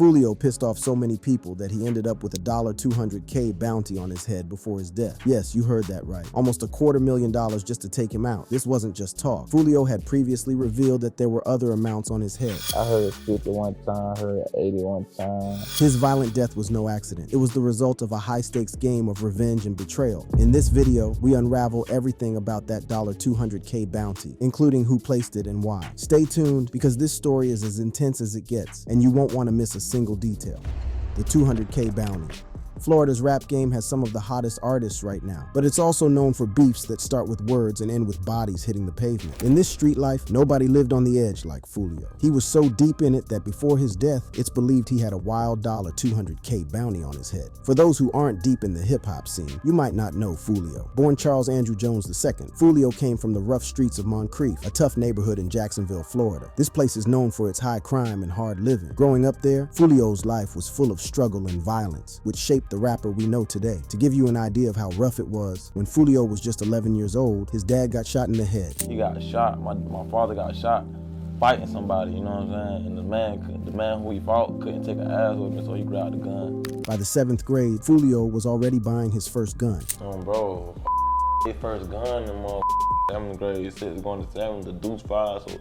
Foolio pissed off so many people that he ended up with a $200K bounty on his head before his death. Yes, you heard that right. Almost $250,000 just to take him out. This wasn't just talk. Foolio had previously revealed that there were other amounts on his head. I heard 50 one time, heard 80 one time. His violent death was no accident. It was the result of a high-stakes game of revenge and betrayal. In this video, we unravel everything about that $200K bounty, including who placed it and why. Stay tuned, because this story is as intense as it gets, and you won't want to miss a single detail. The 200K bounty. Florida's rap game has some of the hottest artists right now, but it's also known for beefs that start with words and end with bodies hitting the pavement. In this street life, nobody lived on the edge like Foolio. He was so deep in it that before his death, it's believed he had a wild $200K bounty on his head. For those who aren't deep in the hip-hop scene, you might not know Foolio. Born Charles Andrew Jones II, Foolio came from the rough streets of Moncrief, a tough neighborhood in Jacksonville, Florida. This place is known for its high crime and hard living. Growing up there, Foolio's life was full of struggle and violence, which shaped the rapper we know today. To give you an idea of how rough it was, when Foolio was just 11 years old, his dad got shot in the head. He got shot. My father got shot fighting somebody, you know what I'm saying? And the man who he fought couldn't take an ass with him, so he grabbed the gun. By the 7th grade, Foolio was already buying his first gun. Bro, his first gun in 7th grade, 6th going to 7th, the deuce 5, so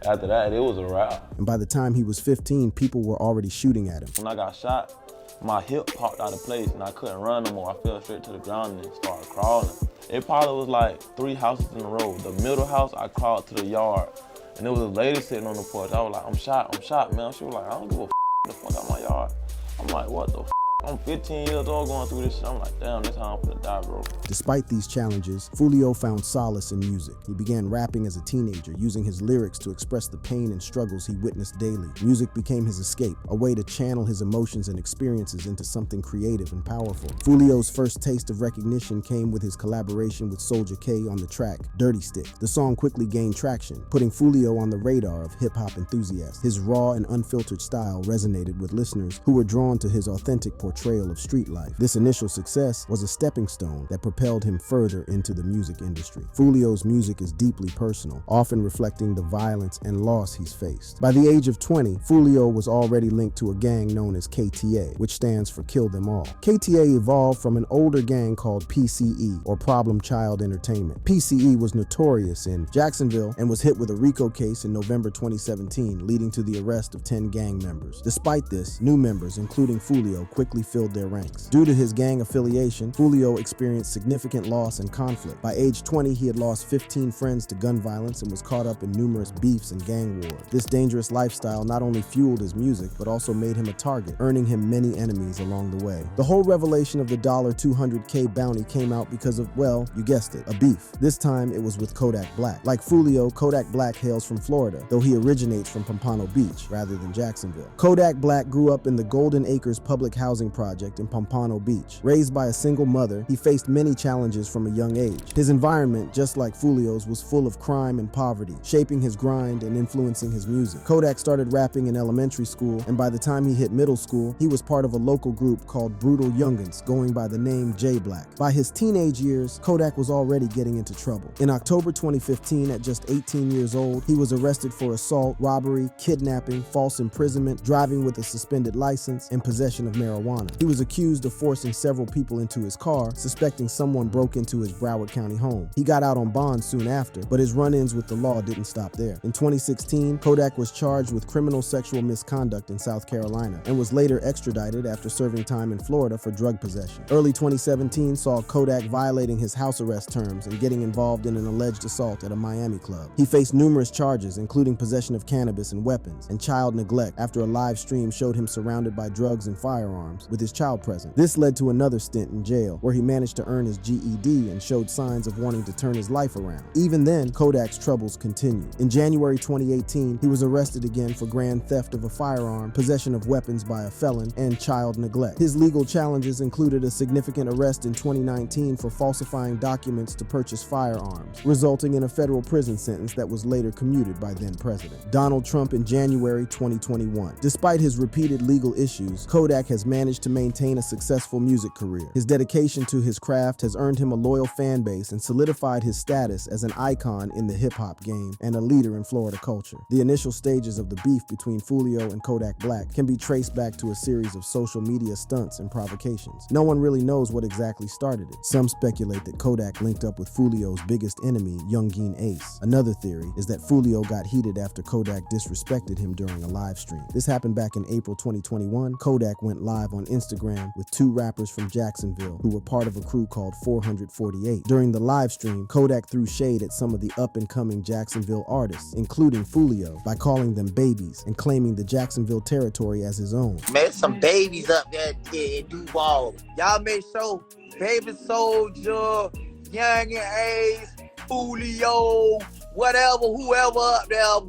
after that, it was a wrap. And by the time he was 15, people were already shooting at him. When I got shot, my hip popped out of place and I couldn't run no more. I fell straight to the ground and started crawling. It probably was like 3 houses in a row. The middle house, I crawled to the yard. And there was a lady sitting on the porch. I was like, I'm shot, man. She was like, I don't give a the fuck out my yard. I'm like, what the f? I'm 15 years old going through this shit. I'm like, damn, this how I'm gonna die, bro. Despite these challenges, Foolio found solace in music. He began rapping as a teenager, using his lyrics to express the pain and struggles he witnessed daily. Music became his escape, a way to channel his emotions and experiences into something creative and powerful. Foolio's first taste of recognition came with his collaboration with Soulja K on the track Dirty Stick. The song quickly gained traction, putting Foolio on the radar of hip-hop enthusiasts. His raw and unfiltered style resonated with listeners who were drawn to his authentic portrayal of street life. This initial success was a stepping stone that propelled him further into the music industry. Foolio's music is deeply personal, often reflecting the violence and loss he's faced. By the age of 20, Foolio was already linked to a gang known as KTA, which stands for Kill Them All. KTA evolved from an older gang called PCE, or Problem Child Entertainment. PCE was notorious in Jacksonville and was hit with a RICO case in November 2017, leading to the arrest of 10 gang members. Despite this, new members, including Foolio, quickly filled their ranks. Due to his gang affiliation, Foolio experienced significant loss and conflict. By age 20, he had lost 15 friends to gun violence and was caught up in numerous beefs and gang wars. This dangerous lifestyle not only fueled his music, but also made him a target, earning him many enemies along the way. The whole revelation of the $200K bounty came out because of, well, you guessed it, a beef. This time, it was with Kodak Black. Like Foolio, Kodak Black hails from Florida, though he originates from Pompano Beach rather than Jacksonville. Kodak Black grew up in the Golden Acres public housing project in Pompano Beach. Raised by a single mother, he faced many challenges from a young age. His environment, just like Foolio's, was full of crime and poverty, shaping his grind and influencing his music. Kodak started rapping in elementary school, and by the time he hit middle school, he was part of a local group called Brutal Youngins, going by the name J Black. By his teenage years, Kodak was already getting into trouble. In October 2015, at just 18 years old, he was arrested for assault, robbery, kidnapping, false imprisonment, driving with a suspended license, and possession of marijuana. He was accused of forcing several people into his car, suspecting someone broke into his Broward County home. He got out on bond soon after, but his run-ins with the law didn't stop there. In 2016, Kodak was charged with criminal sexual misconduct in South Carolina and was later extradited after serving time in Florida for drug possession. Early 2017 saw Kodak violating his house arrest terms and getting involved in an alleged assault at a Miami club. He faced numerous charges, including possession of cannabis and weapons, and child neglect after a live stream showed him surrounded by drugs and firearms with his child present. This led to another stint in jail, where he managed to earn his GED and showed signs of wanting to turn his life around. Even then, Kodak's troubles continued. In January 2018, he was arrested again for grand theft of a firearm, possession of weapons by a felon, and child neglect. His legal challenges included a significant arrest in 2019 for falsifying documents to purchase firearms, resulting in a federal prison sentence that was later commuted by then-President Donald Trump in January 2021. Despite his repeated legal issues, Kodak has managed managed to maintain a successful music career. His dedication to his craft has earned him a loyal fan base and solidified his status as an icon in the hip-hop game and a leader in Florida culture. The initial stages of the beef between Foolio and Kodak Black can be traced back to a series of social media stunts and provocations. No one really knows what exactly started it. Some speculate that Kodak linked up with Foolio's biggest enemy, Youngeen Ace. Another theory is that Foolio got heated after Kodak disrespected him during a live stream. This happened back in April 2021. Kodak went live on Instagram with two rappers from Jacksonville who were part of a crew called 448. During the live stream, Kodak threw shade at some of the up-and-coming Jacksonville artists, including Foolio, by calling them babies and claiming the Jacksonville territory as his own. Man, some babies up there in Duval. Y'all make sure Baby Soldier, Young and Ace, Foolio, whoever up there,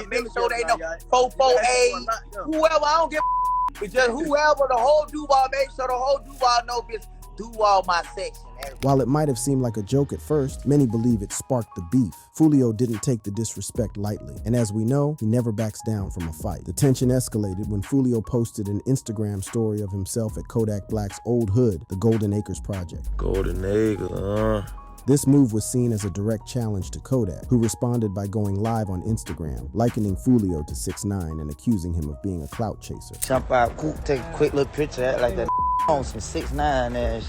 make sure they know 448, whoever, I don't give a just whoever, the whole Duval, make sure the whole Duval know this Duval my section. While it might have seemed like a joke at first, many believe it sparked the beef. Foolio didn't take the disrespect lightly, and as we know, he never backs down from a fight. The tension escalated when Foolio posted an Instagram story of himself at Kodak Black's old hood, the Golden Acres Project. Golden Acres, This move was seen as a direct challenge to Kodak, who responded by going live on Instagram, likening Foolio to 6ix9ine and accusing him of being a clout chaser. Jump out, take a quick little picture, act like that on some 6ix9ine and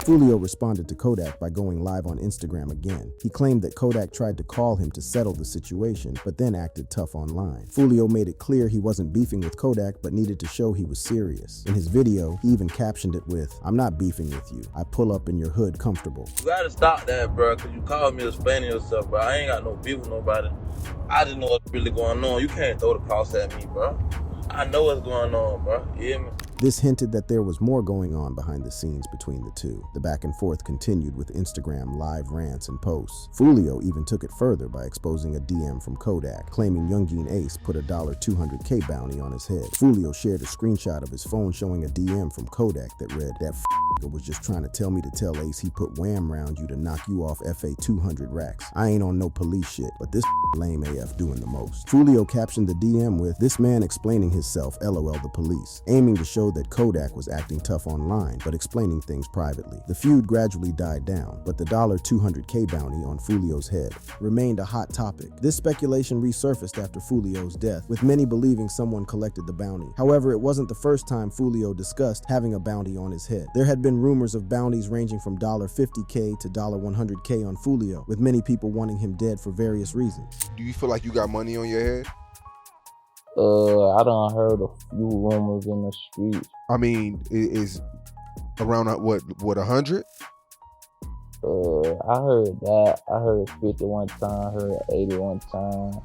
Foolio responded to Kodak by going live on Instagram again. He claimed that Kodak tried to call him to settle the situation, but then acted tough online. Foolio made it clear he wasn't beefing with Kodak, but needed to show he was serious. In his video, he even captioned it with, "I'm not beefing with you. I pull up in your hood comfortable." You gotta stop that, bro, because you called me explaining yourself, bro. I ain't got no beef with nobody. I just know what's really going on. You can't throw the cross at me, bro. I know what's going on, bro. You hear me? This hinted that there was more going on behind the scenes between the two. The back and forth continued with Instagram live rants and posts. Foolio even took it further by exposing a DM from Kodak, claiming Youngeen Ace put a $200K bounty on his head. Foolio shared a screenshot of his phone showing a DM from Kodak that read, "That was just trying to tell me to tell Ace he put wham round you to knock you off FA 200 racks. I ain't on no police shit, but this lame AF doing the most." Foolio captioned the DM with, "This man explaining himself, LOL the police," aiming to show that Kodak was acting tough online, but explaining things privately. The feud gradually died down, but the $200K bounty on Foolio's head remained a hot topic. This speculation resurfaced after Foolio's death, with many believing someone collected the bounty. However, it wasn't the first time Foolio discussed having a bounty on his head. There had been rumors of bounties ranging from $50K to $100K on Foolio, with many people wanting him dead for various reasons. Do you feel like you got money on your head? I done heard a few rumors in the streets. I mean, is around what 100? I heard that. I heard 50 one time, I heard 80 one time.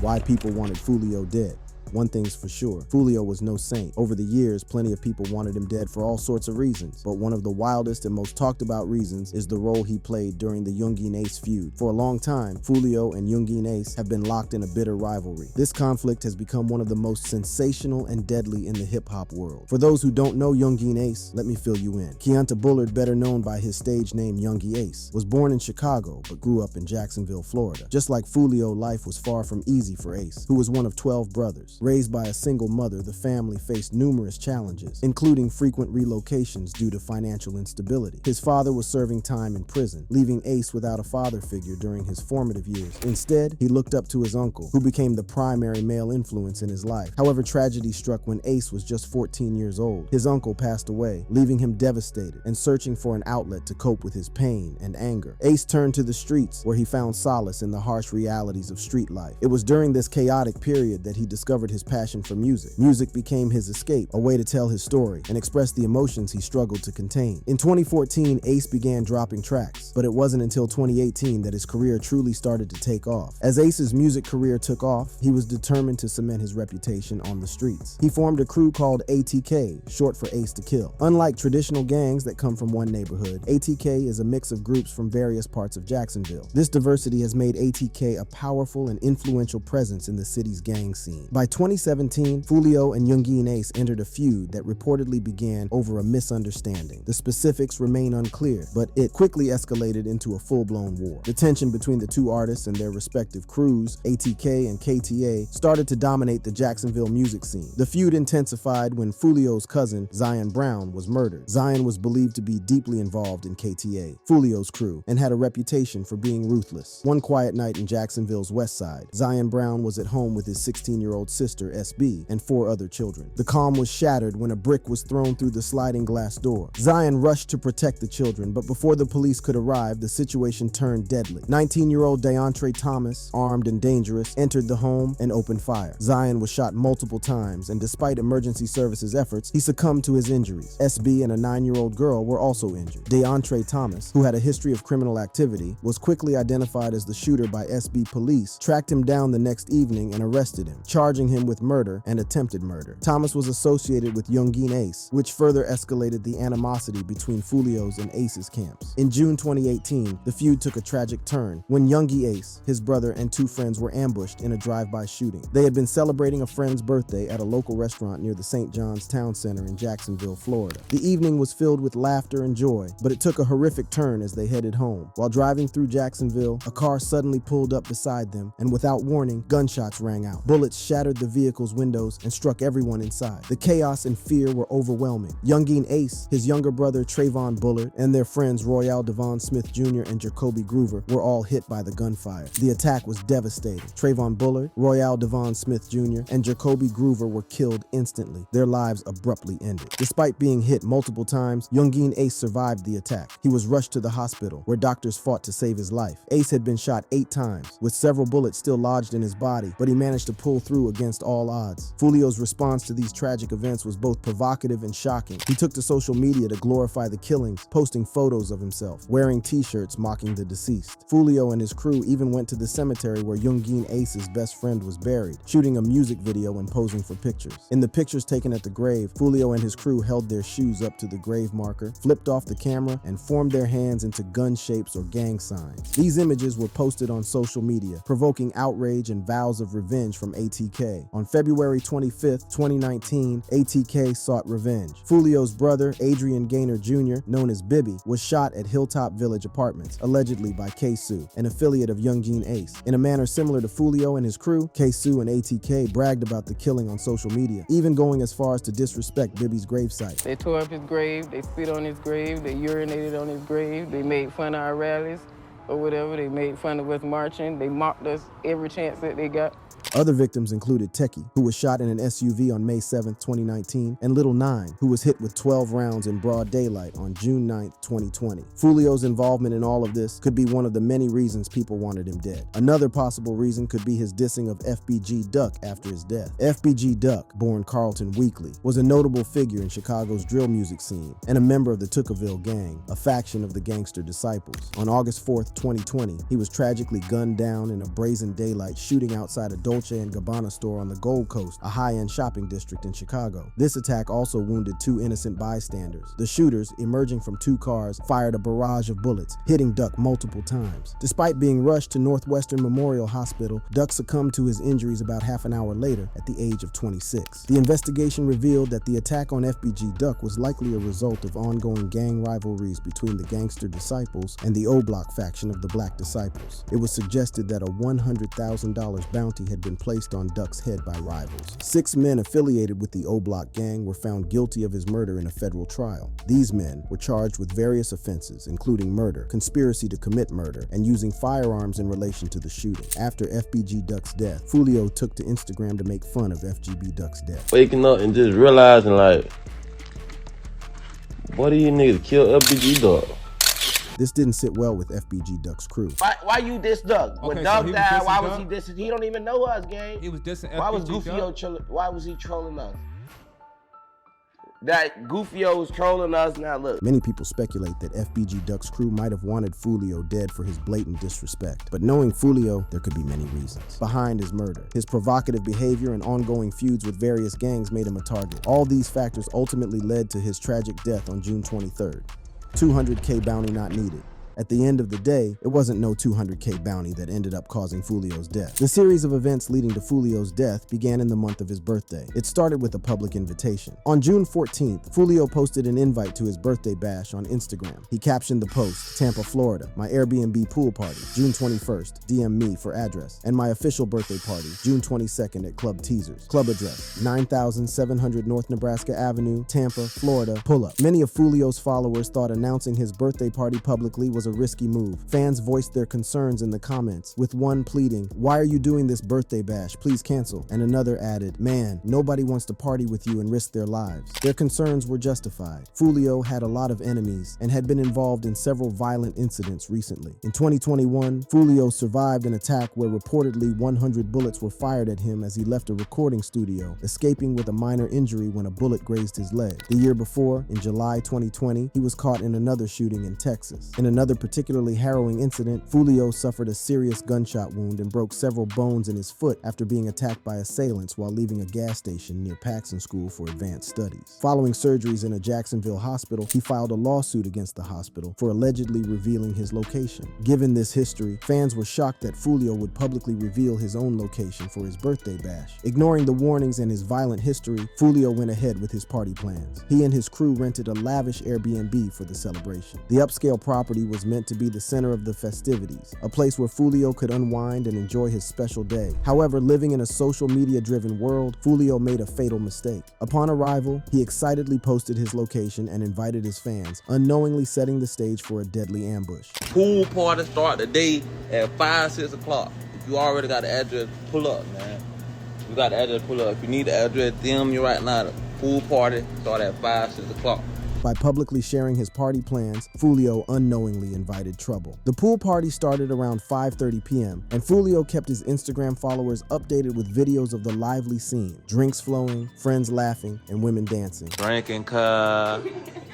Why people wanted Foolio dead? One thing's for sure, Foolio was no saint. Over the years, plenty of people wanted him dead for all sorts of reasons, but one of the wildest and most talked about reasons is the role he played during the Youngeen Ace feud. For a long time, Foolio and Youngeen Ace have been locked in a bitter rivalry. This conflict has become one of the most sensational and deadly in the hip-hop world. For those who don't know Youngeen Ace, let me fill you in. Keonta Bullard, better known by his stage name Youngie Ace, was born in Chicago but grew up in Jacksonville, Florida. Just like Foolio, life was far from easy for Ace, who was one of 12 brothers. Raised by a single mother, the family faced numerous challenges, including frequent relocations due to financial instability. His father was serving time in prison, leaving Ace without a father figure during his formative years. Instead, he looked up to his uncle, who became the primary male influence in his life. However, tragedy struck when Ace was just 14 years old. His uncle passed away, leaving him devastated and searching for an outlet to cope with his pain and anger. Ace turned to the streets, where he found solace in the harsh realities of street life. It was during this chaotic period that he discovered his passion for music. Music became his escape, a way to tell his story and express the emotions he struggled to contain. In 2014, Ace began dropping tracks, but it wasn't until 2018 that his career truly started to take off. As Ace's music career took off, he was determined to cement his reputation on the streets. He formed a crew called ATK, short for Ace to Kill. Unlike traditional gangs that come from one neighborhood, ATK is a mix of groups from various parts of Jacksonville. This diversity has made ATK a powerful and influential presence in the city's gang scene. By 2017, Foolio and Youngin Ace entered a feud that reportedly began over a misunderstanding. The specifics remain unclear, but it quickly escalated into a full-blown war. The tension between the two artists and their respective crews, ATK and KTA, started to dominate the Jacksonville music scene. The feud intensified when Foolio's cousin, Zion Brown, was murdered. Zion was believed to be deeply involved in KTA, Foolio's crew, and had a reputation for being ruthless. One quiet night in Jacksonville's west side, Zion Brown was at home with his 16-year-old sister, SB, and 4 other children. The calm was shattered when a brick was thrown through the sliding glass door. Zion rushed to protect the children, but before the police could arrive, the situation turned deadly. 19-year-old DeAndre Thomas, armed and dangerous, entered the home and opened fire. Zion was shot multiple times, and despite emergency services efforts, he succumbed to his injuries. SB and a 9-year-old girl were also injured. DeAndre Thomas, who had a history of criminal activity, was quickly identified as the shooter by SB police, tracked him down the next evening and arrested him, charging him with murder and attempted murder. Thomas was associated with Youngin Ace, which further escalated the animosity between Foolio's and Ace's camps. In June 2018, the feud took a tragic turn when Youngie Ace, his brother, and 2 friends were ambushed in a drive-by shooting. They had been celebrating a friend's birthday at a local restaurant near the St. John's Town Center in Jacksonville, Florida. The evening was filled with laughter and joy, but it took a horrific turn as they headed home. While driving through Jacksonville, a car suddenly pulled up beside them, and without warning, gunshots rang out. Bullets shattered the vehicle's windows and struck everyone inside. The chaos and fear were overwhelming. Youngin Ace, his younger brother Trayvon Bullard, and their friends Royale Devon Smith Jr. and Jacoby Groover were all hit by the gunfire. The attack was devastating. Trayvon Bullard, Royale Devon Smith Jr., and Jacoby Groover were killed instantly. Their lives abruptly ended. Despite being hit multiple times, Youngin Ace survived the attack. He was rushed to the hospital, where doctors fought to save his life. Ace had been shot 8 times, with several bullets still lodged in his body, but he managed to pull through against all odds. Foolio's response to these tragic events was both provocative and shocking. He took to social media to glorify the killings, posting photos of himself, wearing t-shirts mocking the deceased. Foolio and his crew even went to the cemetery where Youngin Ace's best friend was buried, shooting a music video and posing for pictures. In the pictures taken at the grave, Foolio and his crew held their shoes up to the grave marker, flipped off the camera, and formed their hands into gun shapes or gang signs. These images were posted on social media, provoking outrage and vows of revenge from ATK. On February 25th, 2019, ATK sought revenge. Foolio's brother, Adrian Gaynor Jr., known as Bibby, was shot at Hilltop Village Apartments, allegedly by K-Su, an affiliate of Youngin Ace. In a manner similar to Foolio and his crew, K-Su and ATK bragged about the killing on social media, even going as far as to disrespect Bibby's gravesite. They tore up his grave, they spit on his grave, they urinated on his grave, they made fun of our rallies or whatever, they made fun of us marching, they mocked us every chance that they got. Other victims included Techie, who was shot in an SUV on May 7, 2019, and Little Nine, who was hit with 12 rounds in broad daylight on June 9, 2020. Foolio's involvement in all of this could be one of the many reasons people wanted him dead. Another possible reason could be his dissing of FBG Duck after his death. FBG Duck, born Carlton Weekly, was a notable figure in Chicago's drill music scene and a member of the Tookaville Gang, a faction of the Gangster Disciples. On August 4, 2020, he was tragically gunned down in a brazen daylight shooting outside a Dolce & Gabbana store on the Gold Coast, a high-end shopping district in Chicago. This attack also wounded 2 innocent bystanders. The shooters, emerging from 2 cars, fired a barrage of bullets, hitting Duck multiple times. Despite being rushed to Northwestern Memorial Hospital, Duck succumbed to his injuries about half an hour later at the age of 26. The investigation revealed that the attack on FBG Duck was likely a result of ongoing gang rivalries between the Gangster Disciples and the O-Block faction of the Black Disciples. It was suggested that a $100,000 bounty had been placed on Duck's head by rivals. 6 men affiliated with the O-Block gang were found guilty of his murder in a federal trial. These men were charged with various offenses, including murder, conspiracy to commit murder, and using firearms in relation to the shooting. After FBG Duck's death, Foolio took to Instagram to make fun of FGB Duck's death. Waking up and just realizing, like, what do you niggas kill FBG Duck? This didn't sit well with FBG Duck's crew. Why you diss Duck? When Okay, Duck so he was died, dissing why was Duck? he dissing? He don't even know us, gang. He was dissing Why was FBG Goofio Duck? trolling? Why was he trolling us? That Goofio was trolling us. Now look. Many people speculate that FBG Duck's crew might have wanted Foolio dead for his blatant disrespect. But knowing Foolio, there could be many reasons behind his murder. His provocative behavior and ongoing feuds with various gangs made him a target. All these factors ultimately led to his tragic death on June 23rd. $200K bounty not needed. At the end of the day, it wasn't no 200K bounty that ended up causing Foolio's death. The series of events leading to Foolio's death began in the month of his birthday. It started with a public invitation. On June 14th, Foolio posted an invite to his birthday bash on Instagram. He captioned the post, "Tampa, Florida, my Airbnb pool party, June 21st, DM me for address, and my official birthday party, June 22nd at Club Teasers. Club address, 9700 North Nebraska Avenue, Tampa, Florida, pull up." Many of Foolio's followers thought announcing his birthday party publicly was a risky move. Fans voiced their concerns in the comments, with one pleading, "Why are you doing this birthday bash? Please cancel." And another added, "Man, nobody wants to party with you and risk their lives." Their concerns were justified. Foolio had a lot of enemies and had been involved in several violent incidents recently. In 2021, Foolio survived an attack where reportedly 100 bullets were fired at him as he left a recording studio, escaping with a minor injury when a bullet grazed his leg. The year before, in July 2020, he was caught in another shooting in Texas. In another particularly harrowing incident, Foolio suffered a serious gunshot wound and broke several bones in his foot after being attacked by assailants while leaving a gas station near Paxson School for Advanced Studies. Following surgeries in a Jacksonville hospital, he filed a lawsuit against the hospital for allegedly revealing his location. Given this history, fans were shocked that Foolio would publicly reveal his own location for his birthday bash. Ignoring the warnings and his violent history, Foolio went ahead with his party plans. He and his crew rented a lavish Airbnb for the celebration. The upscale property was meant to be the center of the festivities, a place where Foolio could unwind and enjoy his special day. However, living in a social media-driven world, Foolio made a fatal mistake. Upon arrival, he excitedly posted his location and invited his fans, unknowingly setting the stage for a deadly ambush. Pool party start today at 5, 6 o'clock. If you already got the address, pull up, man. You got the address, pull up. If you need the address, DM me right now. The pool party start at 5, 6 o'clock. By publicly sharing his party plans, Foolio unknowingly invited trouble. The pool party started around 5:30 p.m., and Foolio kept his Instagram followers updated with videos of the lively scene. Drinks flowing, friends laughing, and women dancing. Drinking, cuz. I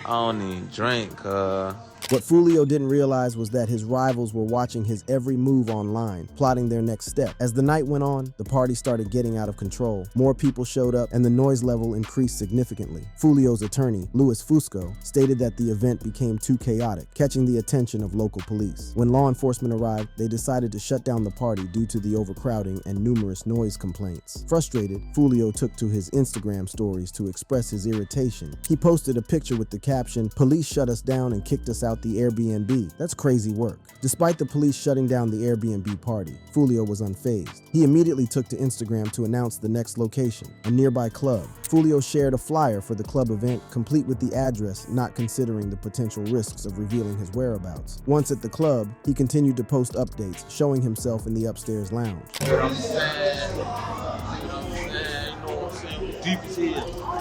don't even drink, cuz. What Foolio didn't realize was that his rivals were watching his every move online, plotting their next step. As the night went on, the party started getting out of control. More people showed up, and the noise level increased significantly. Foolio's attorney, Louis Fusco, stated that the event became too chaotic, catching the attention of local police. When law enforcement arrived, they decided to shut down the party due to the overcrowding and numerous noise complaints. Frustrated, Foolio took to his Instagram stories to express his irritation. He posted a picture with the caption, "Police shut us down and kicked us out the Airbnb. That's crazy work." Despite the police shutting down the Airbnb party, Foolio was unfazed. He immediately took to Instagram to announce the next location, a nearby club. Foolio shared a flyer for the club event, complete with the address, not considering the potential risks of revealing his whereabouts. Once at the club, he continued to post updates, showing himself in the upstairs lounge.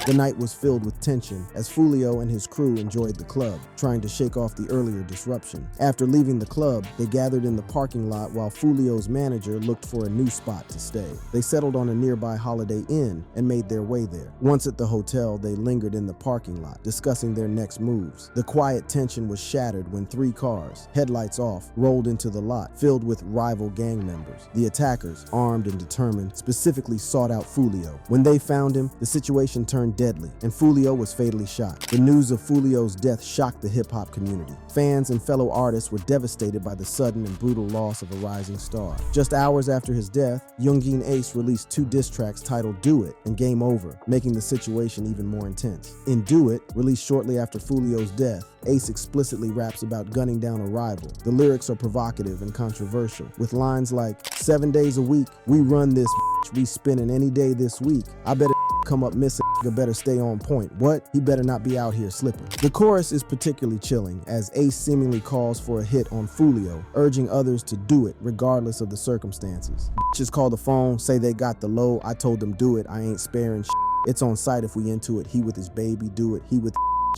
The night was filled with tension as Foolio and his crew enjoyed the club, trying to shake off the earlier disruption. After leaving the club, they gathered in the parking lot while Foolio's manager looked for a new spot to stay. They settled on a nearby Holiday Inn and made their way there. Once at the hotel, they lingered in the parking lot, discussing their next moves. The quiet tension was shattered when 3 cars, headlights off, rolled into the lot, filled with rival gang members. The attackers, armed and determined, specifically sought out Foolio. When they found him, the situation turned deadly, and Foolio was fatally shot. The news of Foolio's death shocked the hip-hop community. Fans and fellow artists were devastated by the sudden and brutal loss of a rising star. Just hours after his death, Youngin Ace released 2 diss tracks titled "Do It" and "Game Over," making the situation even more intense. In "Do It," released shortly after Foolio's death, Ace explicitly raps about gunning down a rival. The lyrics are provocative and controversial, with lines like, "7 days a week, we run this bitch, we spinning any day this week. I better come up missing, better stay on point. What? He better not be out here slipping." The chorus is particularly chilling, as Ace seemingly calls for a hit on Foolio, urging others to do it regardless of the circumstances. Bitches call the phone, say they got the low, I told them do it, I ain't sparing shit. It's on site if we into it, he with his baby, do it, he with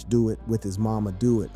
do it, with his mama, do it.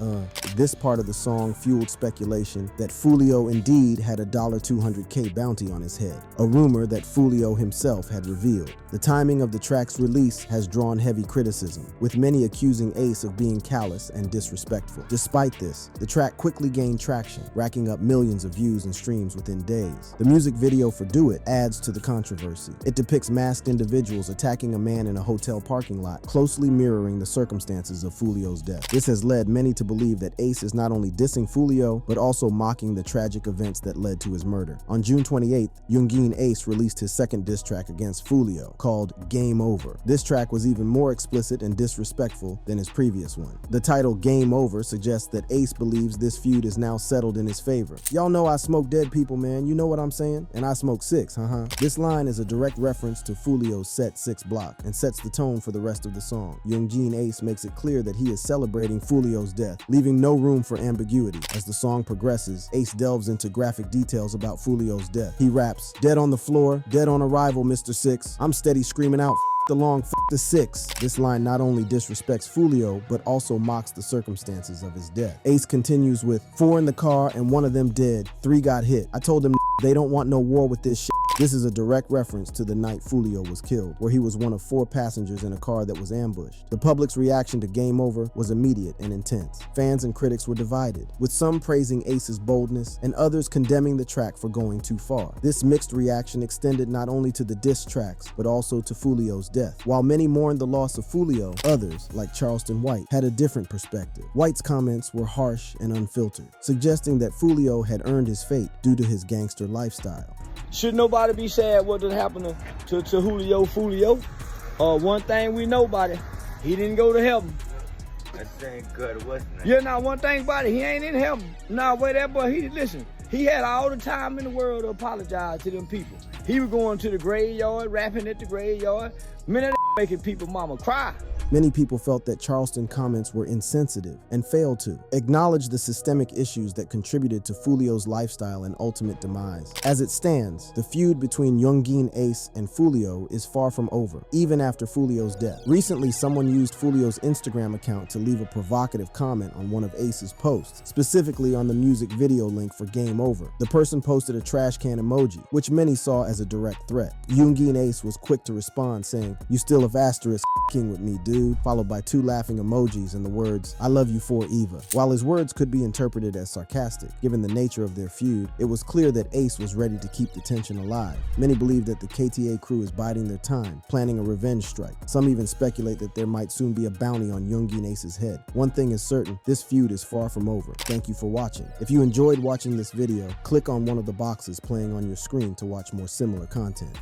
This part of the song fueled speculation that Foolio indeed had a $200K bounty on his head, a rumor that Foolio himself had revealed. The timing of the track's release has drawn heavy criticism, with many accusing Ace of being callous and disrespectful. Despite this, the track quickly gained traction, racking up millions of views and streams within days. The music video for "Do It" adds to the controversy. It depicts masked individuals attacking a man in a hotel parking lot, closely mirroring the circumstances of Foolio's death. This has led many to believe that Ace is not only dissing Foolio, but also mocking the tragic events that led to his murder. On June 28th, Youngin Ace released his second diss track against Foolio, called Game Over. This track was even more explicit and disrespectful than his previous one. The title Game Over suggests that Ace believes this feud is now settled in his favor. Y'all know I smoke dead people, man, you know what I'm saying? And I smoke 6, This line is a direct reference to Foolio's set 6 block and sets the tone for the rest of the song. Youngin Ace makes it clear that he is celebrating Foolio's death, leaving no room for ambiguity. As the song progresses, Ace delves into graphic details about Foolio's death. He raps, "Dead on the floor, dead on arrival, Mr. Six. I'm steady screaming out, the long the 6. This line not only disrespects Foolio, but also mocks the circumstances of his death. Ace continues with, 4 in the car and 1 of them dead, 3 got hit. I told them they don't want no war with this shit. This is a direct reference to the night Foolio was killed, where he was one of 4 passengers in a car that was ambushed. The public's reaction to Game Over was immediate and intense. Fans and critics were divided, with some praising Ace's boldness and others condemning the track for going too far. This mixed reaction extended not only to the diss tracks, but also to Foolio's death. While many mourned the loss of Foolio, others, like Charleston White, had a different perspective. White's comments were harsh and unfiltered, suggesting that Foolio had earned his fate due to his gangster lifestyle. Should nobody be sad what did happen to Julio Foolio? One thing we know about it, he didn't go to heaven. That ain't good, wasn't it? Yeah, now one thing about it, he ain't in heaven. Now where that boy, listen, he had all the time in the world to apologize to them people. He was going to the graveyard, rapping at the graveyard. Man, that making people mama cry. Many people felt that Charleston comments were insensitive and failed to acknowledge the systemic issues that contributed to Foolio's lifestyle and ultimate demise. As it stands, the feud between Youngin Ace and Foolio is far from over, even after Foolio's death. Recently, someone used Foolio's Instagram account to leave a provocative comment on one of Ace's posts, specifically on the music video link for Game Over. The person posted a trash can emoji, which many saw as a direct threat. Youngin Ace was quick to respond, saying, "You still have asterisk king with me, dude," followed by 2 laughing emojis and the words, "I love you for Eva." While his words could be interpreted as sarcastic, given the nature of their feud, it was clear that Ace was ready to keep the tension alive. Many believe that the KTA crew is biding their time, planning a revenge strike. Some even speculate that there might soon be a bounty on Youngin Ace's head. One thing is certain, this feud is far from over. Thank you for watching. If you enjoyed watching this video, click on one of the boxes playing on your screen to watch more similar content.